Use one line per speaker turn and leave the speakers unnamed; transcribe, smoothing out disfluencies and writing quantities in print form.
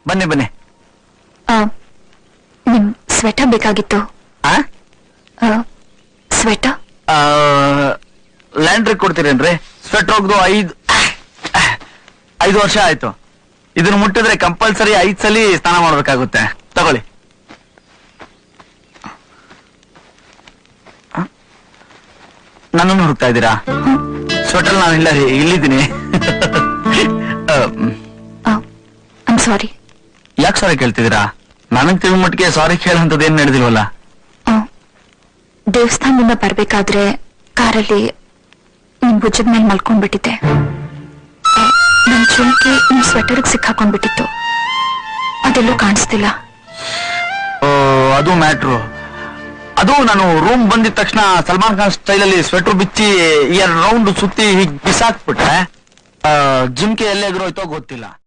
ಬನ್ನಿ ಬನ್ನಿ.
ನಿಮ್ ಸ್ವೆಟರ್ ಬೇಕಾಗಿತ್ತು. ಸ್ವೆಟರ್
ಲ್ಯಾಂಡ್ರಿ ಕೊಡ್ತೀರೇನ್ರಿ? ಸ್ವೆಟರ್ ಹೋಗ್ದು 5 ವರ್ಷ ಆಯ್ತು. ಇದನ್ನ ಮುಟ್ಟಿದ್ರೆ ಕಂಪಲ್ಸರಿ 5 ಸಲ ಸ್ನಾನ ಮಾಡ್ಬೇಕಾಗುತ್ತೆ. ತಗೊಳ್ಳಿ. ನನ್ನನ್ನು ಹುಡುಕ್ತಾ ಇದ್ದೀರಾ? ಸ್ವೆಟರ್ ನಾನು ಇಲ್ಲ ರೀ, ಇಲ್ಲಿದ್ದೀನಿ.
ಸಾರಿ.
ಯಾಕೆ ಸಾರಿ ಕೇಳ್ತಿದ್ದೀರಾ? ನನಗ್ ತಿಳಿದ ಮಟ್ಟಿಗೆ ಸಾರಿ ಕೇಳಂತದ್ದು ಏನ್ ನಡೆದಿಲ್ವಲ್ಲ.
ದೇವಸ್ಥಾನದಿಂದ ಬರ್ಬೇಕಾದ್ರೆ ಕಾರಲ್ಲಿ ನಿಮ್ ಭುಜದ ಮೇಲೆ ಮಲ್ಕೊಂಡ್ಬಿಟ್ಟಿದ್ದೆ. ನನ್ ಚುಂಕಿ ನಿಮ್ ಸ್ವೆಟರ್ಗೆ ಸಿಕ್ಕಾಕೊಂಡ್ಬಿಟ್ಟಿತ್ತು. ಅದೆಲ್ಲೂ ಕಾಣಿಸ್ತಿಲ್ಲ.
ಅದು ಮ್ಯಾಟ್ರು. ಅದು ನಾನು ರೂಮ್ ಬಂದಿದ ತಕ್ಷಣ ಸಲ್ಮಾನ್ ಖಾನ್ ಸ್ಟೈಲಲ್ಲಿ ಸ್ವೆಟರ್ ಬಿಚ್ಚಿ 2 ರೌಂಡ್ ಸುತ್ತಿ ಹೀಗೆ ಬಿಸಾಕ್ಬಿಟ್ರೆ ಜುಮ್ಕೆ ಎಲ್ಲೇ ಹೋಯ್ತೋ ಗೊತ್ತಿಲ್ಲ.